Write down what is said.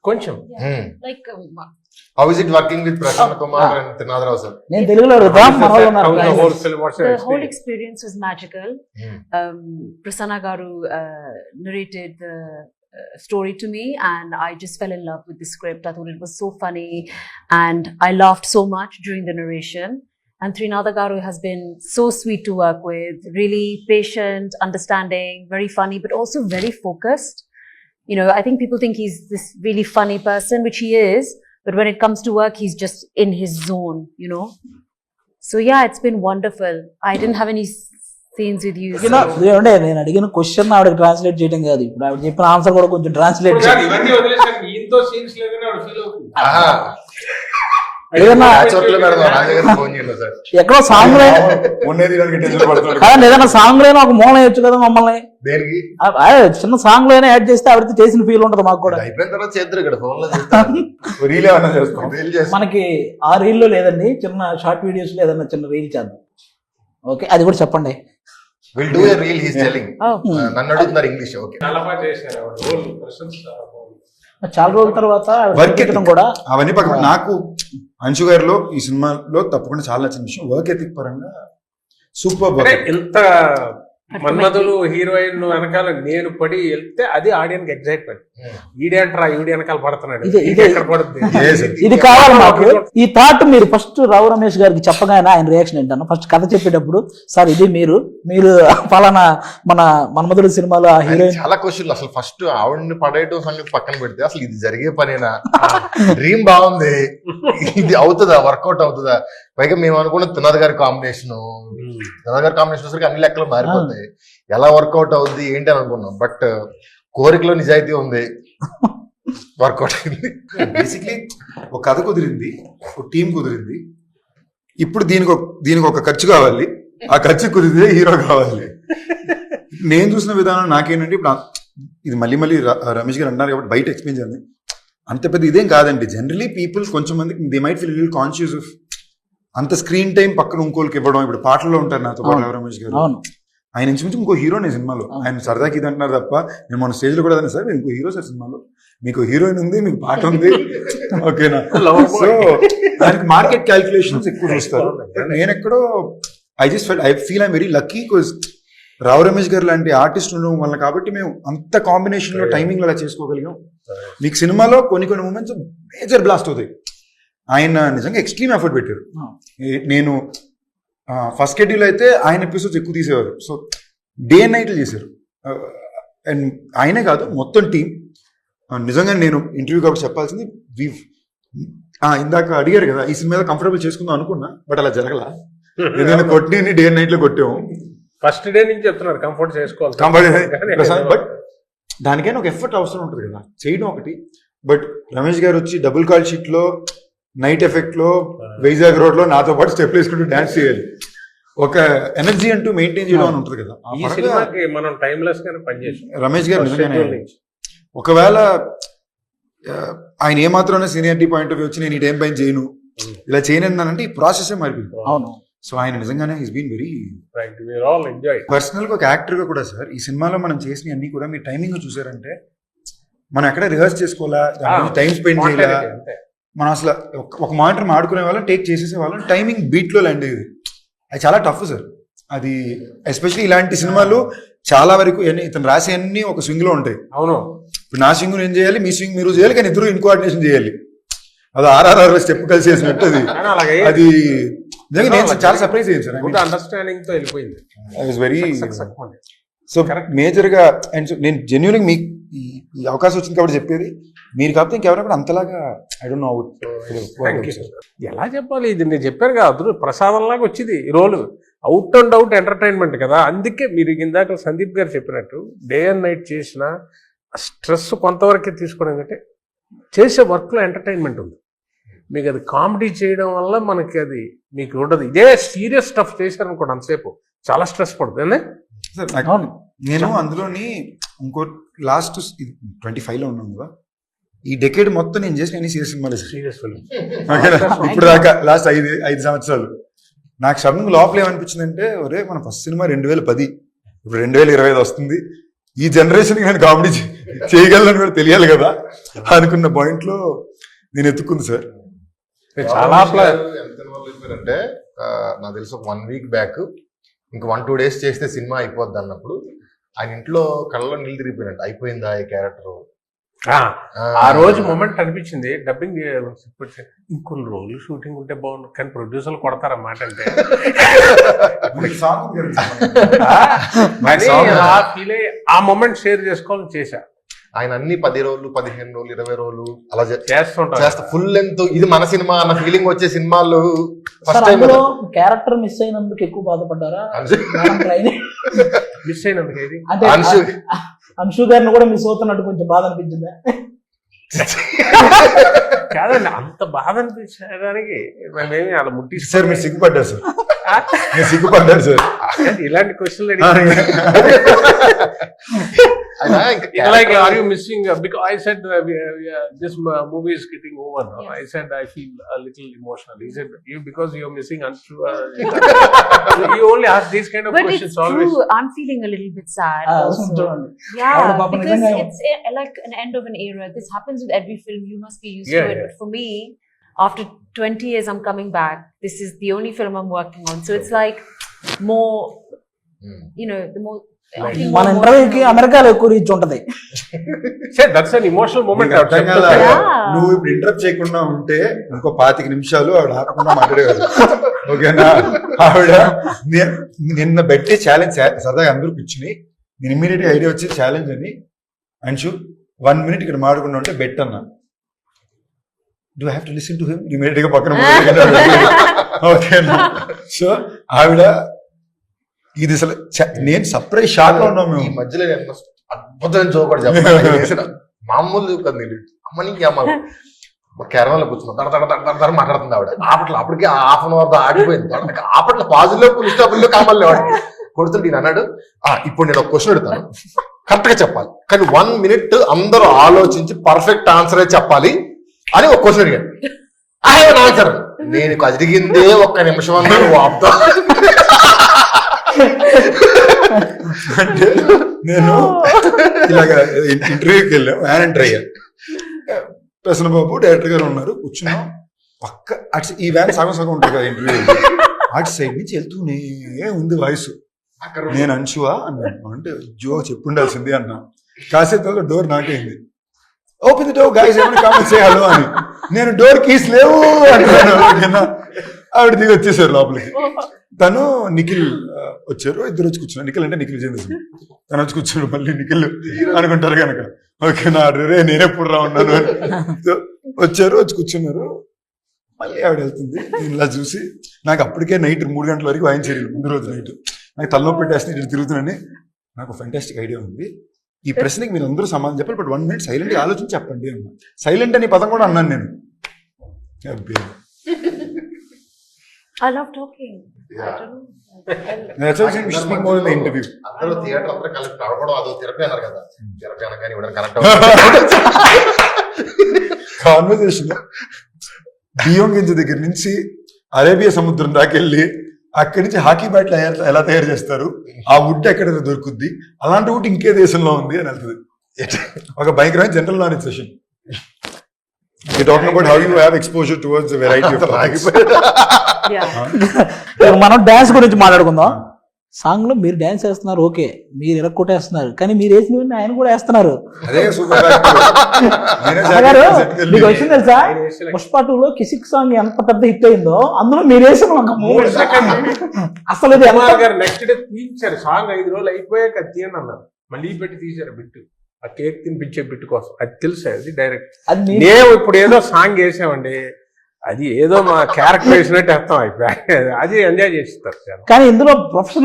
కొంచెం Like How is it working with Prasanna Kumar and Trinadarao sir? నేను తెలుగులో అడుగుతా మన వాళ్ళు ఉన్నారు. the whole film, what's your the whole experience? experience was magical. Prasanna Garu narrated the story to me, and I just fell in love with the script. I thought it was so funny, and I laughed so much during the narration. And Trinada Garu has been so sweet to work with, really patient, understanding, very funny, but also very focused. You know, I think people think he's this really funny person, which he is, but when it comes to work, he's just in his zone, you know. So yeah, it's been wonderful. I didn't have any scenes with you. So. ఏమంటే నేను అడిగిన question ఆవిడకి translate చేయడం కాదు, ఇప్పుడు ఆవిడ చెప్పిన answer కూడా కొంచెం ట్రాన్స్లేట్ ఇవన్నీ వదిలేసాను, ఈయనతో సీన్స్ లేదని ఆవిడ ఫీల్ అవుతుంది. ఏదన్నా ఎక్కడో సాంగ్ కాదండి, ఏదైనా సాంగ్ లోనే ఒక మూలం వేయచ్చు కదా మమ్మల్ని. చిన్న సాంగ్ లోనే యాడ్ చేస్తే ఆవిడతో చేసిన ఫీల్ ఉంటది మాకు కూడా. మనకి ఆ రీల్ లో లేదండి, చిన్న షార్ట్ వీడియోస్ లో ఏదన్నా చిన్న రీల్ చేద్దాం. ఓకే, అది కూడా చెప్పండి. We'll do a reel, he's telling. నన్ను అడుగుతున్నారు ఇంగ్లీష్. ఓకే, చాలా బాగా చేశారు ఆవిడ. హోల్ ప్రశంస చాలా రోజుల తర్వాత వర్క్ ఎథిక్ కూడా అవన్నీ పక్కన. నాకు అంశు గారిలో ఈ సినిమాలో తప్పకుండా చాలా నచ్చిన విషయం వర్క్ ఎథిక్ పరంగా సూపర్. ఎంత మన్మధులు హీరోయిన్ వెనకాల నేను పడి వెళ్తే అది ఆడియన్స్ ఎగ్జైట్మెంట్. ఈడేంట్రా ఈడి వెనకాల పడుతున్నాడు, ఎక్కడ పడుతుంది, ఇది కావాలి మాకు. ఈ థాట్ మీరు ఫస్ట్ రావు రమేష్ గారికి చెప్పగానే ఆయన రియాక్షన్ ఏంటన్నా, ఫస్ట్ కథ చెప్పేటప్పుడు సార్ ఇది మీరు ఫలానా మన మన్మధుడు సినిమాలో ఆ హీరోయిన్. చాలా క్వశ్చన్లు. అసలు ఫస్ట్ ఆవిడని పడేయటం సంగతి పక్కన పెడితే అసలు ఇది జరిగే పనేనా, డ్రీమ్ బాగుంది, ఇది అవుతుందా, వర్కౌట్ అవుతుందా? పైగా మేము అనుకున్న తినద్ గారి కాంబినేషన్ సరికి అన్ని లెక్కలు మారిపోతాయి. ఎలా వర్కౌట్ అవుద్ది ఏంటి అని అనుకున్నాం, బట్ కోరికలో నిజాయితీ ఉంది, వర్కౌట్ అయింది. బేసిక్లీ ఒక కథ కుదిరింది, ఒక టీం కుదిరింది. ఇప్పుడు దీనికి ఒక ఖర్చు కావాలి, ఆ ఖర్చు కుదిరితే హీరో కావాలి. నేను చూసిన విధానం నాకేంటంటే, ఇప్పుడు ఇది మళ్ళీ రమేష్ గారు అన్నారు కాబట్టి బయట ఎక్స్ప్లెయిన్ చేయాలి. అంత పెద్ద ఇదేం కాదండి. జనరలీ పీపుల్ కొంచెం మందికి they might feel little conscious of అంత స్క్రీన్ టైం పక్కన ఇంకోళ్ళకి ఇవ్వడం. ఇప్పుడు పాటల్లో ఉంటారు నాతో పాటు రమేష్ గారు, ఆయన ఇంచుమించు ఇంకో హీరోనే సినిమాలో. ఆయన సరదాకి ఇది అంటున్నారు తప్ప, నేను మన స్టేజ్ లో కూడా అదే, సార్ ఇంకో హీరో సార్ సినిమాలో, మీకు హీరోయిన్ ఉంది, మీకు పాట ఉంది, ఓకేనా. సో దానికి మార్కెట్ క్యాల్కులేషన్స్ ఎక్కువ చూస్తారు. నేను ఎక్కడో I feel I'm very lucky because Rao Ramesh garu లాంటి ఆర్టిస్ట్ ఉండడం వల్ల కాబట్టి మేము అంత కాంబినేషన్ లో టైమింగ్ అలా చేసుకోగలిగాం. మీకు సినిమాలో కొన్ని మూమెంట్స్ మేజర్ బ్లాస్ట్ అవుతాయి. ఆయన నిజంగా ఎక్స్ట్రీమ్ ఎఫర్ట్ పెట్టారు. నేను ఫస్ట్ షెడ్యూల్ అయితే ఆయన ఎపిసోడ్స్ ఎక్కువ తీసేవారు. సో డే అండ్ నైట్లు చేశారు. అండ్ ఆయనే కాదు మొత్తం టీం. నిజంగా నేను ఇంటర్వ్యూ కాబట్టి చెప్పాల్సింది, ఇందాక అడిగారు కదా ఈ సినిమా కంఫర్టబుల్ చేసుకుందాం అనుకున్నా, బట్ అలా జరగల. ఏదైనా కొట్టి డే అండ్ నైట్ లో కొట్టాము. ఫస్ట్ డే నుంచి చెప్తున్నారు కంఫర్ట్ చేసుకోవాలి, బట్ దానికైనా ఒక ఎఫర్ట్ అవసరం ఉంటుంది కదా, చేయడం ఒకటి. బట్ రమేష్ గారు వచ్చి డబుల్ కాల్ షీట్ లో నైట్ ఎఫెక్ట్ లో వైజాగ్ రోడ్ లో నాతో పాటు స్టెప్ వేసుకుంటూ డాన్స్ చేయాలి. ఒక ఎనర్జీ అంటూ మెయింటైన్ చేయడం అని ఉంటుంది కదా. ఈ సినిమాకి మనం టైమ్లెస్ గానే పనిచేసాం. రమేష్ గారు నిజంగానే ఒకవేళ ఆయన ఏమాత్రం సీనియారిటీ పాయింట్ ఆఫ్ వ్యూ వచ్చి నేను ఈ టైం పైన చేయను, ఇలా చేయనంటే ఈ ప్రాసెస్ మారిపోయింది. అవును. సో ఆయన నిజంగానే he's been very enjoy. Personal గా ఒక యాక్టర్ గా కూడా సార్ ఈ సినిమాలో మనం చేసిన అన్ని కూడా మీరు టైమింగ్ చూసారంటే మనం ఎక్కడ రిహర్స్ చేసుకోవాలా, టైం స్పెండ్ చేయాలా, మనం అసలు ఒక మానిటర్ ఆడుకునే వాళ్ళం, టేక్ చేసేసే వాళ్ళం, టైమింగ్ బీట్ లో ల్యాండ్ అయ్యేది. అది చాలా టఫ్ సార్. అది ఎస్పెషల్లీ ఇలాంటి సినిమాలు చాలా వరకు ఇతను రాసే అన్ని ఒక స్వింగ్ లో ఉంటాయి. అవును. ఇప్పుడు నా స్వింగ్ నేను చేయాలి, మీ స్వింగ్ మీరు చేయాలి, కానీ ఇద్దరు ఇన్కోఆర్డినేషన్ చేయాలి. అది RRR స్టెప్ కలిసి వేసినట్టు అది నేను చాలా సర్ప్రైజ్ అయ్యింది సార్. అండర్స్టాండింగ్ తో వెళ్ళిపోయింది. వెరీ సో మేజర్ గా. అండ్ నేను జెన్యున్గా మీకు ఈ అవకాశం వచ్చింది కాబట్టి చెప్పేది, మీరు కాకపోతే ఇంకెవరైనా కూడా అంతలాగా ఐ డోంట్ నో ఎలా చెప్పాలి. ఇది నేను చెప్పాను కదా, అదృ ప్రసాదంలాగా వచ్చింది ఈ రోలు. అవుట్ అండ్ అవుట్ ఎంటర్టైన్మెంట్ కదా. అందుకే మీరు ఇందాక సందీప్ గారు చెప్పినట్టు డే అండ్ నైట్ చేసిన స్ట్రెస్ కొంతవరకే తీసుకోవడం కంటే చేసే వర్క్లో ఎంటర్టైన్మెంట్ ఉంది. మీకు అది కామెడీ చేయడం వల్ల మనకి అది మీకు ఉండదు. ఇదే సీరియస్ స్టఫ్ చేశారనుకోండి అంతసేపు చాలా స్ట్రెస్ పడుతుంది. నేను అందులోని ఇంకో లాస్ట్ 25 లో ఉన్నాను కదా, ఈ డెకేడ్ మొత్తం నేను చేసిన అన్ని సీరియస్ సినిమాలు, సీరియస్ ఫిల్మ్ ఇప్పుడు దాకా లాస్ట్ 5 సంవత్సరాలు. నాకు సడన్ లోపల ఏమనిపించింది అంటే, ఒరే మన ఫస్ట్ సినిమా 2010, ఇప్పుడు 2025 వస్తుంది, ఈ జనరేషన్ నేను కామెడీ చేయగలను కూడా తెలియాలి కదా అనుకున్న పాయింట్ లో నేను ఎత్తుకుంది సార్. చాలా ఎంత ఇన్వాల్వ్ అయిపోయారంటే నాకు తెలిసి ఒక 1 వీక్ బ్యాక్ ఇంకా 1-2 days చేస్తే సినిమా అయిపోద్ది అన్నప్పుడు ఆయన ఇంట్లో కళ్ళలో నీళ్ళు తిరిగిపోయినట్టు అయిపోయిందా ఈ క్యారెక్టర్. ఆ రోజు మూమెంట్ అనిపించింది. డబ్బింగ్ ఇంకొన్ని రోజులు షూటింగ్ ఉంటే బాగుండు, కానీ ప్రొడ్యూసర్లు కొడతారన్నమాట. అంటే ఆ ఫీల్ అయ్యి ఆ మూమెంట్ షేర్ చేసుకోవాలని చేశా. ఆయన అన్ని 10 రోజులు 15 రోజులు 20 రోజులు అలా చేస్తుంటా చేస్తా ఫుల్ లెంత్ ఇది మన సినిమా అన్న ఫీలింగ్ వచ్చే సినిమాలు ఫస్ట్ సార్ టైం అందులో క్యారెక్టర్ మిస్ అయినందుకు ఎక్కువ బాధపడ్డారా? మిస్ అయినందుకు ఇది అంటే అంశు గారిని కూడా మిస్ అవుతున్నట్టు కొంచెం బాధ అనిపించిందా? కాదండి, అంత బాధ అనిపించడానికి మేమేమి అలా ముట్టి సార్ మీరు సిగ్గుపడ్డారు సార్, మీరు సిగ్గుపడ్డారు సార్. ఇలాంటి క్వశ్చన్లు like are you missing because I said this movie is getting over now. I said I feel a little emotional. He said you because you're missing Anshu. You only ask these kind of But questions it's always. true. I'm feeling a little bit sad also. Yeah, because it's like an end of an era. This happens with every film. You must be used to it. But for me, after 20 years, I'm coming back. This is the only film I'm working on. So it's like more, you know, the more. మన ఇంటర్వ్యూకి అమెరికాలో ఎక్కువ reach ఉంటది. That's an emotional moment. నువ్వు ఇప్పుడు interrupt చేయకుండా ఉంటే ఇంకో 25 నిమిషాలు ఆవిడ ఆపకుండా మాట్లాడేవారు. ఓకేనా? ఆవిడ నిన్న పెట్టి ఛాలెంజ్ సరదాగా అందరూ కూర్చుని నేను ఇమ్మీడియట్ గా ఐడియా వచ్చి ఛాలెంజ్ అని అంశు 1 minute ఇక్కడ మాట్లాడుకున్నా ఉంటే బెట్ అన్నా. Do have to listen to him immediate గా పక్కన. ఓకేనా? సో ఆవిడ ఇది అసలు నేను సర్ప్రైజ్ షాక్ లో ఉన్నాం మేము. ఈ మధ్యలో నేను అద్భుతమైన జోకడు చెప్పాను. మామూలు కదా అమ్మని అమ్మ కేరళలో కూర్చున్నాం మాట్లాడుతుంది ఆవిడ. అప్పటికి హాఫ్ అన్ అవర్ ఆడిపోయింది. అప్పట్లో పాజిలో పులిస్టాపుల్లో కామల్ని వాడికి కొడుతుంటే నేను అన్నాడు ఇప్పుడు నేను ఒక క్వశ్చన్ అడుగుతాను కరెక్ట్ గా చెప్పాలి, కానీ 1 minute అందరూ ఆలోచించి పర్ఫెక్ట్ ఆన్సర్ చెప్పాలి అని ఒక క్వశ్చన్ అడిగాడు. I have an answer. నేను అడిగిందే 1 నిమిషం అన్నాను వాపుతా. అంటే నేను ఇలాగ ఇంటర్వ్యూకి వెళ్ళాం, యాన్ ఎంటర్ అయ్యాను. ప్రసన్న బాబు డైరెక్టర్ గారు ఉన్నారు, కూర్చున్నాం పక్క. అటు ఈ వ్యాన్ సగం సగం ఉంటుంది కదా ఇంటర్వ్యూ, అటు సైడ్ నుంచి వెళ్తూనే ఉంది వాయిస్. నేను అంశువా అన్నాను. అంటే జో చెప్పుండాల్సింది అన్నా. కాసేపు డోర్ నాకైంది. ఓపెన్ ది డోర్ గైస్ ఎవరైనా కామెంట్ చేయాలో అని. నేను డోర్ కీస్ లేవు అంటున్నాను. ఆవిడ దిగి వచ్చేసారు లోపలికి. తను నిఖిల్ వచ్చారు, ఇద్దరు వచ్చి కూర్చున్నారు. నిఖిల్ అంటే నిఖిల్ చేసేసి తను వచ్చి కూర్చున్నాడు. మళ్ళీ నిఖిల్ అనుకుంటారు కనుక ఓకే నా రే నేనెప్పుడు రా ఉన్నాను అని వచ్చారు, వచ్చి కూర్చున్నారు. మళ్ళీ ఆవిడ వెళ్తుంది. నేను ఇలా చూసి నాకు అప్పటికే నైట్ 3 గంటల వరకు వాయించారు. ముందు రోజు నైట్ నాకు తలనొప్పి పెట్టేస్తే ఇటు తిరుగుతున్నానని. నాకు ఫెంటాస్టిక్ ఐడియా ఉంది, ఈ ప్రశ్నకి మీరు అందరూ సమాధానం చెప్పాలి, బట్ 1 minute సైలెంట్ గా ఆలోచించి చెప్పండి అన్నా. సైలెంట్ అనే పదం కూడా అన్నాను నేను. I love talking. I don't know. That's why we speak more in the interview. అందరూ థియేటర్ అందరూ కలిసి నడవడం అదో థెరపీ అన్నారు కదా. థెరపీ అనగానే ఇవ్వడం కరెక్ట్ కాన్వర్సేషన్. బియ్యం గింజ దగ్గర నుంచి అరేబియా సముద్రం దాకా వెళ్ళి అక్కడి నుంచి హాకీ బ్యాట్లు ఎలా తయారు చేస్తారు, ఆ వుడ్ ఎక్కడ దొరుకుద్ది, అలాంటి వుడ్ ఇంకే దేశంలో ఉంది అని వెళ్తుంది. ఒక భయంకరమైన general knowledge session. We're talking about how you have exposure towards a variety of topics. మనం డాన్స్ గురించి మాట్లాడుకుందాం. సాంగ్ లో మీరు డాన్స్ వేస్తున్నారు, ఓకే, మీరు ఇరక్కొట్టేస్తున్నారు, కానీ మీరు వేసినవన్నీ ఆయన కూడా వేస్తున్నారు. అదే సూపర్. మీకు వచ్చింది తెలుసా, పుష్ప 2లో కిసిక్ సాంగ్ ఎంత పెద్ద హిట్ అయిందో అందులో మీరు వేసిన ఒక 3 seconds అసలు నెక్స్ట్ డే తీయించారు సాంగ్. 5 రోజులు అయిపోయాక తీయను అన్నారు, మళ్ళీ పెట్టి తీశారు బిట్టు. ఆ కేక్ తినిపించే బిట్టు కోసం. అది తెలుసా, అది డైరెక్ట్. మేము ఇప్పుడు ఏదో సాంగ్ వేసామండి, అది ఏదో మా క్యారెక్టర్ వేసినట్టు వేస్తాం అయిపోయి అది ఎంజాయ్ చేస్తారు. కానీ ఇందులో ప్రొఫెషనల్